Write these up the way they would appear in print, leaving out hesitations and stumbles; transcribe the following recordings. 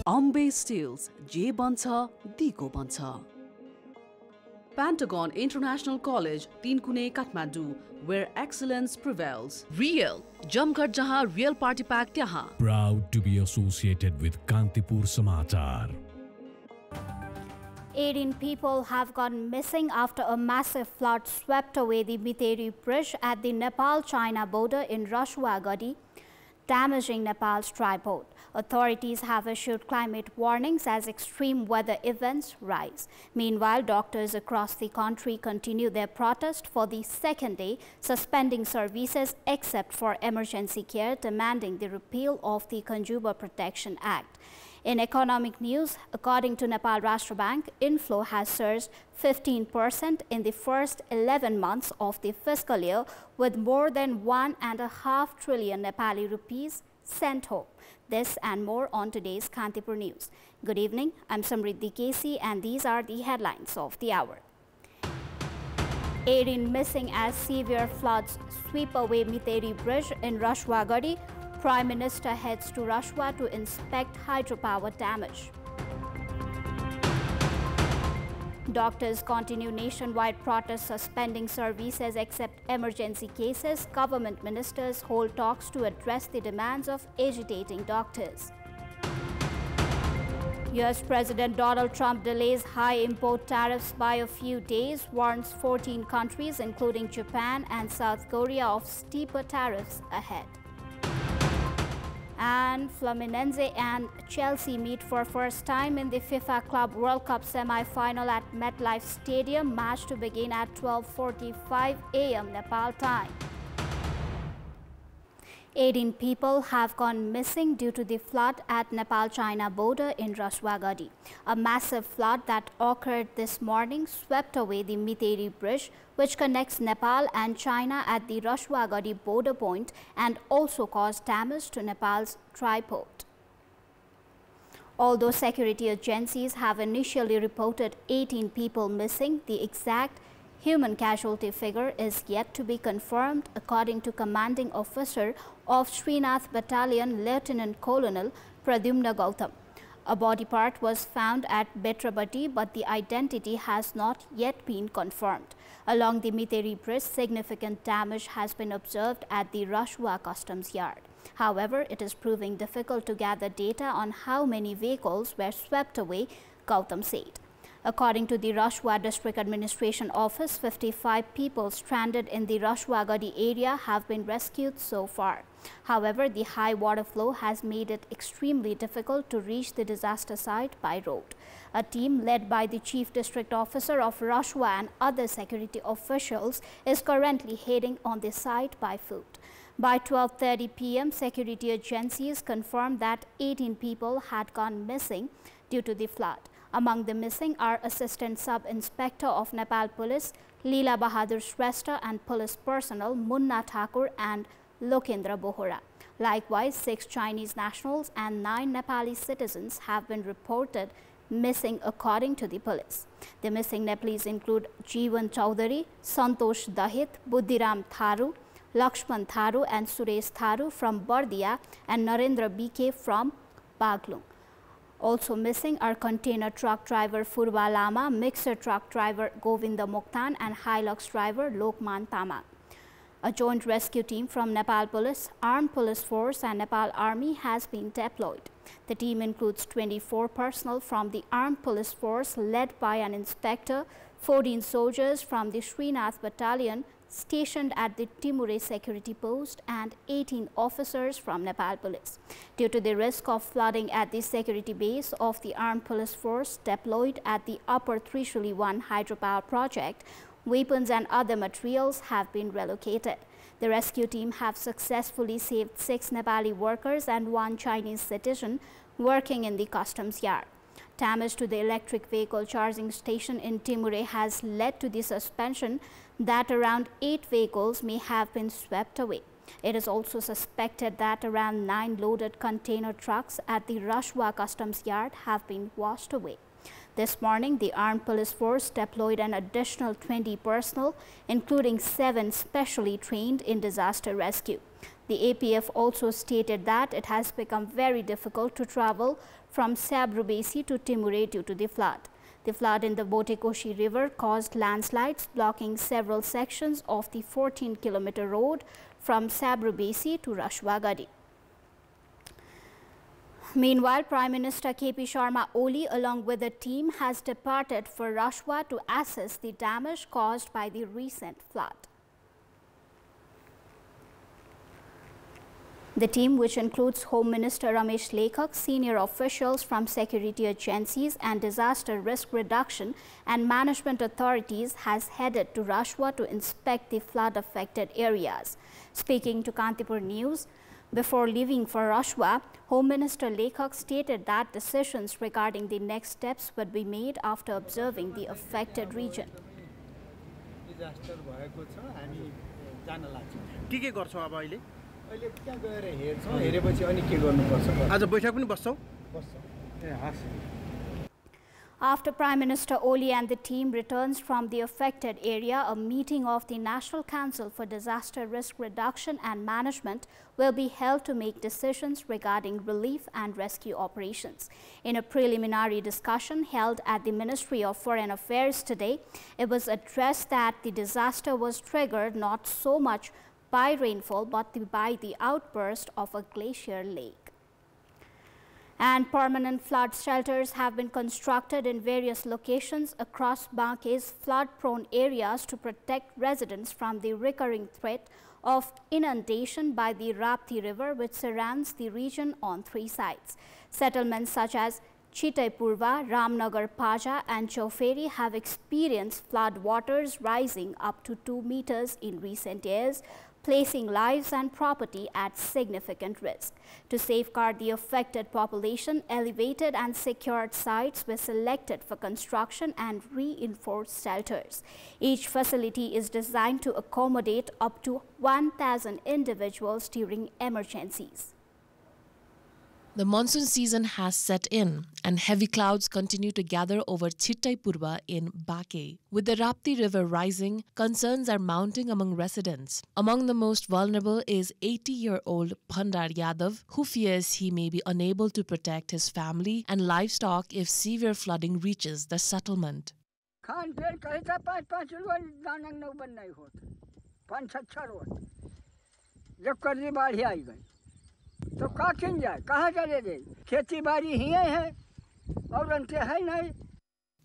Ambe Steels, J Bancha, Diko Bancha. Pentagon International College, Tinkune, Kathmandu, where excellence prevails. Real, Jamghar jahan real party pack tyahan. Proud to be associated with Kantipur Samachar. 18 people have gone missing after a massive flood swept away the Miteri Bridge at the Nepal-China border in Rasuagadi, damaging Nepal's tripod. Authorities have issued climate warnings as extreme weather events rise. Meanwhile, doctors across the country continue their protest for the second day, suspending services except for emergency care, demanding the repeal of the Consumer Protection Act. In economic news, according to Nepal Rashtra Bank, inflow has surged 15% in the first 11 months of the fiscal year, with more than 1.5 trillion Nepali rupees sent home. This and more on today's Kantipur News. Good evening, I'm Samriddhi K.C. and these are the headlines of the hour. 18 missing as severe floods sweep away Miteri Bridge in Rasuagadi. Prime Minister heads to Rasua to inspect hydropower damage. Doctors continue nationwide protest, suspending services except emergency cases. Government ministers hold talks to address the demands of agitating doctors. US President Donald Trump delays high import tariffs by a few days, warns 14 countries including Japan and South Korea of steeper tariffs ahead. And Fluminense and Chelsea meet for first time in the FIFA Club World Cup semi-final at MetLife Stadium. Match to begin at 12:45 a.m. Nepal time. 18 people have gone missing due to the flood at Nepal-China border in Rasuagadi. A massive flood that occurred this morning swept away the Miteri Bridge, which connects Nepal and China at the Rasuagadi border point and also caused damage to Nepal's tripod. Although security agencies have initially reported 18 people missing, the exact human casualty figure is yet to be confirmed, according to commanding officer of Srinath Battalion, Lieutenant Colonel Pradyumna Gautam. A body part was found at Betrabati, but the identity has not yet been confirmed. Along the Miteri Bridge, significant damage has been observed at the Rasua Customs Yard. However, it is proving difficult to gather data on how many vehicles were swept away, Gautam said. According to the Rasua District Administration Office, 55 people stranded in the Rasuagadi area have been rescued so far. However, the high water flow has made it extremely difficult to reach the disaster site by road. A team led by the Chief District Officer of Rasua and other security officials is currently heading on the site by foot. By 12:30 p.m., security agencies confirmed that 18 people had gone missing due to the flood. Among the missing are Assistant Sub-Inspector of Nepal Police Leela Bahadur Shrestha and police personnel Munna Thakur and Lokendra Bohra. Likewise, 6 Chinese nationals and 9 Nepali citizens have been reported missing according to the police. The missing Nepalese include Jeevan Chaudhary, Santosh Dahit, Buddhiram Tharu, Lakshman Tharu and Suresh Tharu from Bardia and Narendra BK from Baglung. Also missing are container truck driver Furba Lama, mixer truck driver Govinda Mokhtan and Hilux driver Lokman Tama. A joint rescue team from Nepal Police, Armed Police Force and Nepal Army has been deployed. The team includes 24 personnel from the Armed Police Force led by an inspector, 14 soldiers from the Srinath Battalion stationed at the Timure security post and 18 officers from Nepal Police. Due to the risk of flooding at the security base of the Armed Police Force deployed at the Upper Trishuli 1 hydropower project, weapons and other materials have been relocated. The rescue team have successfully saved 6 Nepali workers and 1 Chinese citizen working in the customs yard. Damage to the electric vehicle charging station in Timure has led to the suspension that around 8 vehicles may have been swept away. It is also suspected that around 9 loaded container trucks at the Rasua Customs Yard have been washed away. This morning, the armed police force deployed an additional 20 personnel, including 7 specially trained in disaster rescue. The APF also stated that it has become very difficult to travel from Samriddhi to Timure due to the flood. The flood in the Botekoshi River caused landslides, blocking several sections of the 14-kilometer road from Samriddhi to Rashwagadi. Meanwhile, Prime Minister K.P. Sharma Oli, along with a team, has departed for Rashwa to assess the damage caused by the recent flood. The team, which includes Home Minister Ramesh Lekhak, senior officials from security agencies and disaster risk reduction and management authorities, has headed to Rashwa to inspect the flood-affected areas. Speaking to Kantipur News, before leaving for Rashwa, Home Minister Lekhak stated that decisions regarding the next steps would be made after observing the affected region. After Prime Minister Oli and the team returns from the affected area, a meeting of the National Council for Disaster Risk Reduction and Management will be held to make decisions regarding relief and rescue operations. In a preliminary discussion held at the Ministry of Foreign Affairs today, it was addressed that the disaster was triggered not so much by rainfall but by the outburst of a glacier lake. And permanent flood shelters have been constructed in various locations across Banke's flood-prone areas to protect residents from the recurring threat of inundation by the Rapti River, which surrounds the region on 3 sides. Settlements such as Chitaipurva, Ramnagar Paja and Chauferi have experienced flood waters rising up to 2 meters in recent years, placing lives and property at significant risk. To safeguard the affected population, elevated and secured sites were selected for construction and reinforced shelters. Each facility is designed to accommodate up to 1,000 individuals during emergencies. The monsoon season has set in and heavy clouds continue to gather over Chitaipurva in Bake. With the Rapti River rising, concerns are mounting among residents. Among the most vulnerable is 80-year-old Bhandar Yadav, who fears he may be unable to protect his family and livestock if severe flooding reaches the settlement. तो का किन जाए कहाँ चले जाए खेती बाड़ी ही है और अंते है नहीं.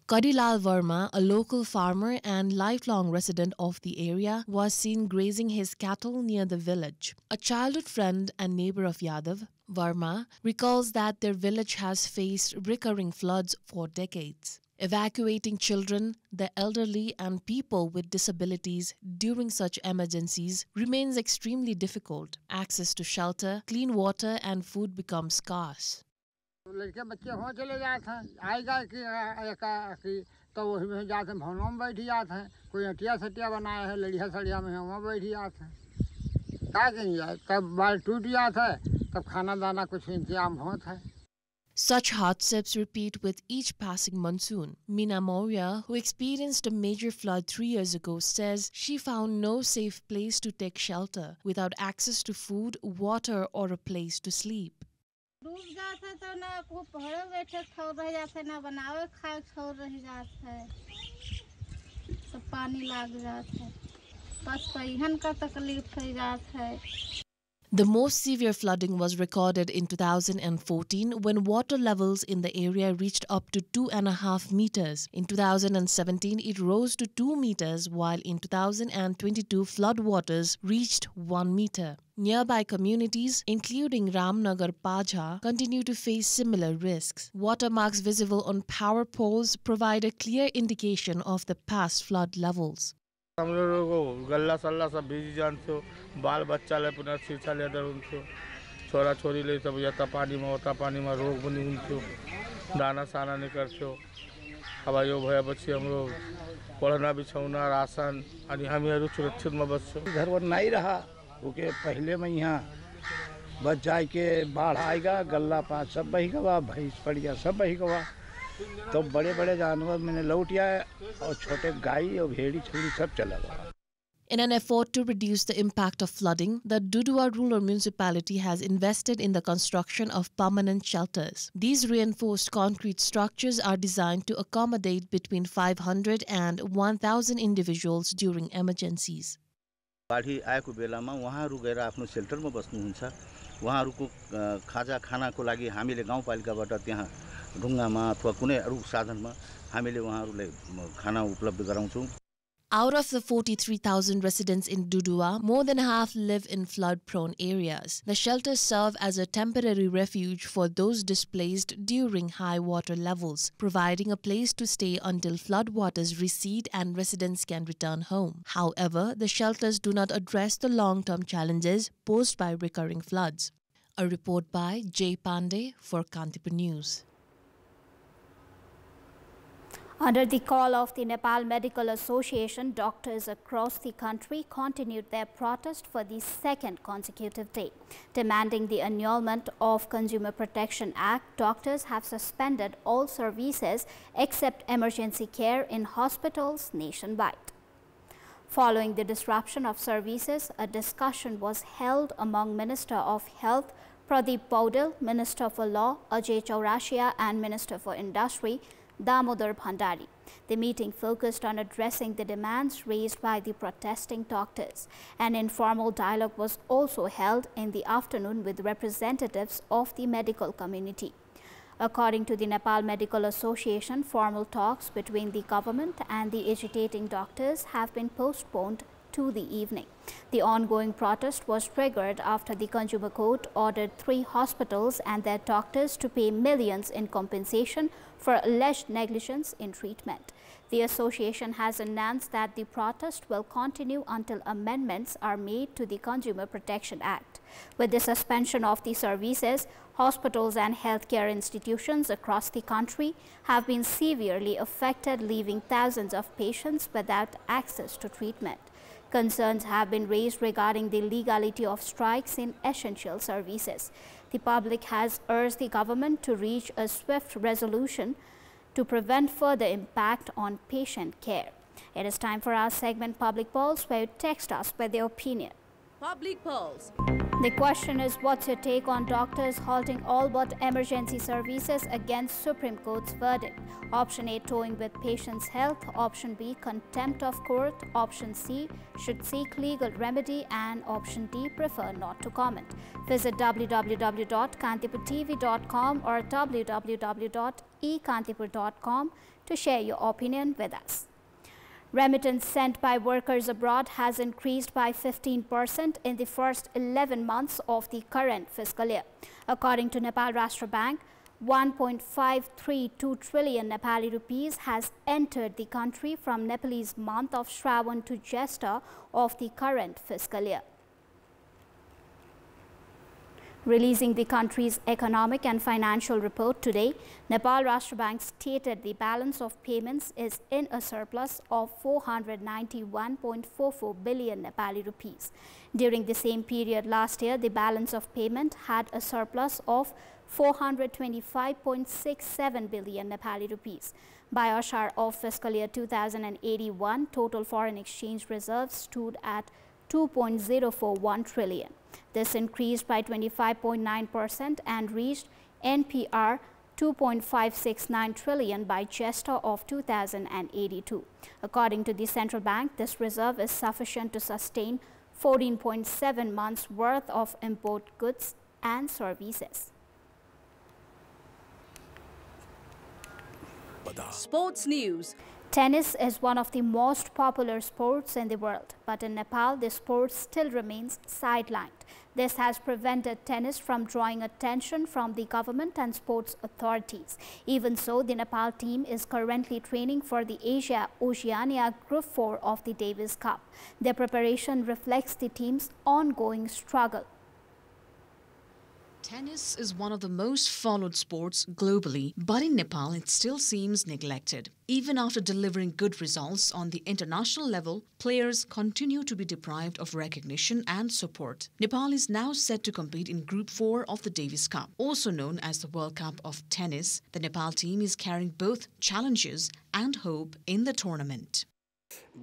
Kadilal Verma, a local farmer and lifelong resident of the area, was seen grazing his cattle near the village. A childhood friend and neighbor of Yadav, Verma, recalls that their village has faced recurring floods for decades. Evacuating children, the elderly and people with disabilities during such emergencies remains extremely difficult. Access to shelter, clean water and food becomes scarce. लड़के बच्चे हो चले जाते हैं आएगा कि तो वही में जाते हैं भवनों में बैठ जाते हैं कोई हटिया सटिया बनाया है लड़िया सड़िया में वहाँ बैठ जाते हैं क्या कहीं जाए तब बाल टूट जाता है तब खाना दाना कुछ इंतजाम होता है. Such hardships repeat with each passing monsoon. Meena Maurya, who experienced a major flood 3 years ago, says she found no safe place to take shelter without access to food, water or a place to sleep. The most severe flooding was recorded in 2014 when water levels in the area reached up to 2.5 meters. In 2017, it rose to 2 meters, while in 2022, flood waters reached 1 meter. Nearby communities, including Ramnagar Paja, continue to face similar risks. Watermarks visible on power poles provide a clear indication of the past flood levels. हम लोगों को गल्ला सल्ला सब भेजी जानते हो बाल बच्चा ले पुनः शिक्षा ले दर उनको छोरा छोरी ले सब जाता पानी में रोग बनी उनको दाना साना नहीं करते हो अब यो भया बच्चे हम लोग पढ़ना बिछौना राशन अनि हामीहरू सुरक्षित में बच्चों घर वर नहीं रहा ओके पहले में यहाँ बच जाए के बाढ़ आएगा गल्ला पाँच सब बही गवा भैंस पड़ गया सब बही गवा तो बड़े बड़े जानवर मैंने लौट आए और छोटे गाय और भेड़ी छुड़ी सब चला गया। In an effort to reduce the impact of flooding, the Dudua rural municipality has invested in the construction of permanent shelters. These reinforced concrete structures are designed to accommodate between 500 and 1,000 individuals during emergencies. बाढी आएको बेलामा उहाँहरु गएर आफ्नो सेल्टरमा बस्नुहुन्छ। उहाँहरुको खानाको लागि हामीले गाउँपालिकाबाट त्यहाँ ढुङ्गामा अथवा कुनै अरु साधनमा हामीले उहाँहरुलाई खाना उपलब्ध गराउँछौं। Out of the 43,000 residents in Dudua, more than half live in flood-prone areas. The shelters serve as a temporary refuge for those displaced during high water levels, providing a place to stay until floodwaters recede and residents can return home. However, the shelters do not address the long-term challenges posed by recurring floods. A report by J. Pandey for Kantipur News. Under the call of the Nepal Medical Association, doctors across the country continued their protest for the second consecutive day. Demanding the annulment of Consumer Protection Act, doctors have suspended all services except emergency care in hospitals nationwide. Following the disruption of services, a discussion was held among Minister of Health Pradeep Paudel, Minister for Law Ajay Chaurasia and Minister for Industry Damodar Bhandari. The meeting focused on addressing the demands raised by the protesting doctors. An informal dialogue was also held in the afternoon with representatives of the medical community. According to the Nepal Medical Association, formal talks between the government and the agitating doctors have been postponed to the evening. The ongoing protest was triggered after the Consumer Court ordered 3 hospitals and their doctors to pay millions in compensation for alleged negligence in treatment. The association has announced that the protest will continue until amendments are made to the Consumer Protection Act. With the suspension of the services, hospitals and healthcare institutions across the country have been severely affected, leaving thousands of patients without access to treatment. Concerns have been raised regarding the legality of strikes in essential services. The public has urged the government to reach a swift resolution to prevent further impact on patient care. It is time for our segment Public Pulse, where you text us with your opinion. Public Pulse. The question is, what's your take on doctors halting all but emergency services against Supreme Court's verdict? Option A, toying with patients' health. Option B, contempt of court. Option C, should seek legal remedy. And option D, prefer not to comment. Visit www.kantipurtv.com or www.ekantipur.com to share your opinion with us. Remittance sent by workers abroad has increased by 15% in the first 11 months of the current fiscal year. According to Nepal Rashtra Bank, 1.532 trillion Nepali rupees has entered the country from Nepalese month of Shravan to Jesta of the current fiscal year. Releasing the country's economic and financial report today, Nepal Rashtra Bank stated the balance of payments is in a surplus of 491.44 billion Nepali rupees. During the same period last year, the balance of payment had a surplus of 425.67 billion Nepali rupees. By Ashar of fiscal year 2081, total foreign exchange reserves stood at 2.041 trillion. This increased by 25.9% and reached NPR 2.569 trillion by Jesta of 2082. According to the central bank, this reserve is sufficient to sustain 14.7 months worth of import goods and services. Sports news. Tennis is one of the most popular sports in the world, but in Nepal, the sport still remains sidelined. This has prevented tennis from drawing attention from the government and sports authorities. Even so, the Nepal team is currently training for the Asia-Oceania Group 4 of the Davis Cup. Their preparation reflects the team's ongoing struggle. Tennis is one of the most followed sports globally, but in Nepal it still seems neglected. Even after delivering good results on the international level, players continue to be deprived of recognition and support. Nepal is now set to compete in Group 4 of the Davis Cup. Also known as the World Cup of Tennis, the Nepal team is carrying both challenges and hope in the tournament.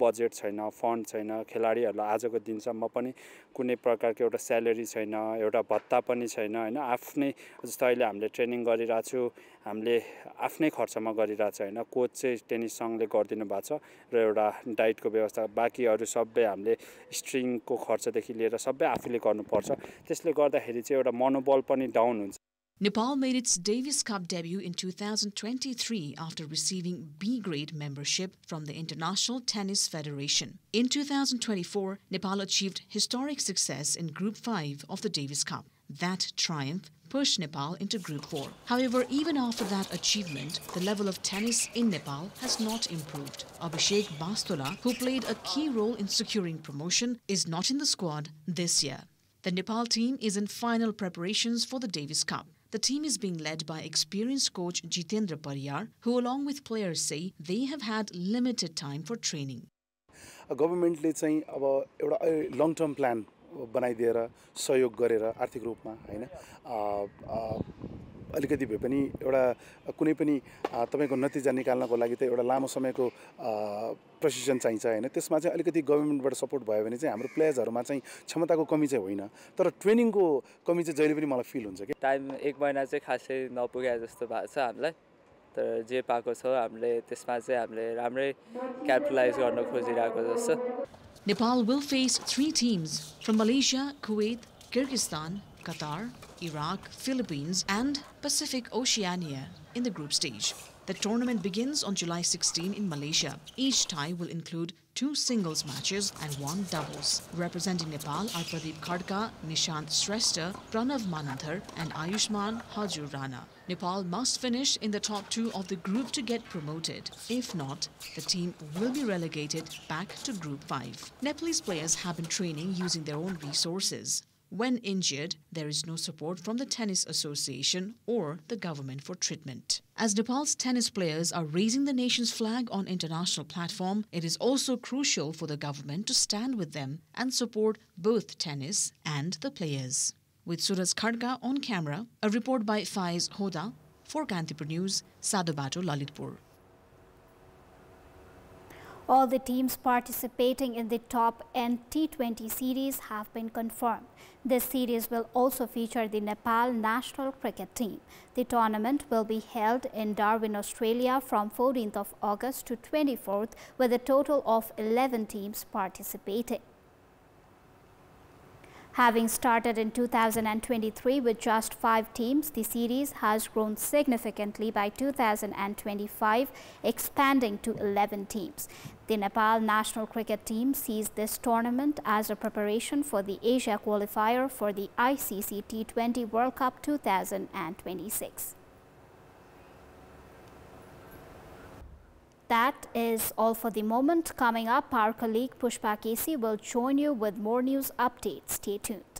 Budget छैन fund छैन खेलाडीहरुलाई आजको दिनसम्म पनि कुनै प्रकारको एउटा salary छैन एउटा भत्ता पनि छैन हैन आफ्नै जस्तो अहिले हामीले ट्रेनिङ गरिराछु हामीले आफ्नै खर्चमा गरिराछ हैन कोच चाहिँ टेनिस संघले गर्दिनु भएको छ र एउटा डाइटको व्यवस्था बाकी अरु सबै हामीले स्ट्रिङको खर्चदेखि लिएर सबै आफूले गर्नुपर्छ त्यसले गर्दाखेरि चाहिँ एउटा मनोबल पनि डाउन हुन्छ Nepal made its Davis Cup debut in 2023 after receiving B-grade membership from the International Tennis Federation. In 2024, Nepal achieved historic success in Group 5 of the Davis Cup. That triumph pushed Nepal into Group 4. However, even after that achievement, the level of tennis in Nepal has not improved. Abhishek Bastola, who played a key role in securing promotion, is not in the squad this year. The Nepal team is in final preparations for the Davis Cup. The team is being led by experienced coach Jitendra Pariyar, who along with players say they have had limited time for training. गभर्नमेन्टले चाहिँ अब एउटा long term plan बनाइदिएर सहयोग गरेर आर्थिक रूपमा हैन अलिकति भए पनि एउटा कुनै पनि तपाईको नतिजा निकाल्नको लागि त एउटा लामो समयको प्रशिक्षण चाहिन्छ हैन त्यसमा चाहिँ अलिकति गभर्नमेन्टबाट सपोर्ट भयो भने चाहिँ हाम्रो प्लेयर्सहरुमा चाहिँ क्षमताको कमी चाहिँ होइन तर ट्रेनिङको कमी चाहिँ जहिले पनि मलाई फिल हुन्छ के टाइम एक महिना चाहिँ खासै नपुगे जस्तो भएको छ हामीलाई तर जे पाएको छ हामीले त्यसमा चाहिँ हामीले राम्रै क्यापिटलाइज गर्न खोजिरहेको जस्तो Nepal will face 3 teams from Malaysia, Kuwait, Kyrgyzstan, Qatar, Iraq, Philippines and Pacific Oceania in the group stage. The tournament begins on July 16 in Malaysia. Each tie will include 2 singles matches and 1 doubles. Representing Nepal are Pradeep Khadka, Nishant Shrestha, Pranav Manandhar and Ayushman Hajur Rana. Nepal must finish in the top 2 of the group to get promoted. If not, the team will be relegated back to Group 5. Nepalese players have been training using their own resources. When injured, there is no support from the Tennis Association or the government for treatment. As Nepal's tennis players are raising the nation's flag on international platform, it is also crucial for the government to stand with them and support both tennis and the players. With Suraj Khadka on camera, a report by Faiz Hoda for Kantipur News, Sadobato, Lalitpur. All the teams participating in the top N T20 series have been confirmed. This series will also feature the Nepal national cricket team. The tournament will be held in Darwin, Australia from 14th of August to 24th with a total of 11 teams participating. Having started in 2023 with just 5 teams, the series has grown significantly by 2025, expanding to 11 teams. The Nepal national cricket team sees this tournament as a preparation for the Asia qualifier for the ICC T20 World Cup 2026. That is all for the moment. Coming up, our colleague Samriddhi K.C will join you with more news updates. Stay tuned.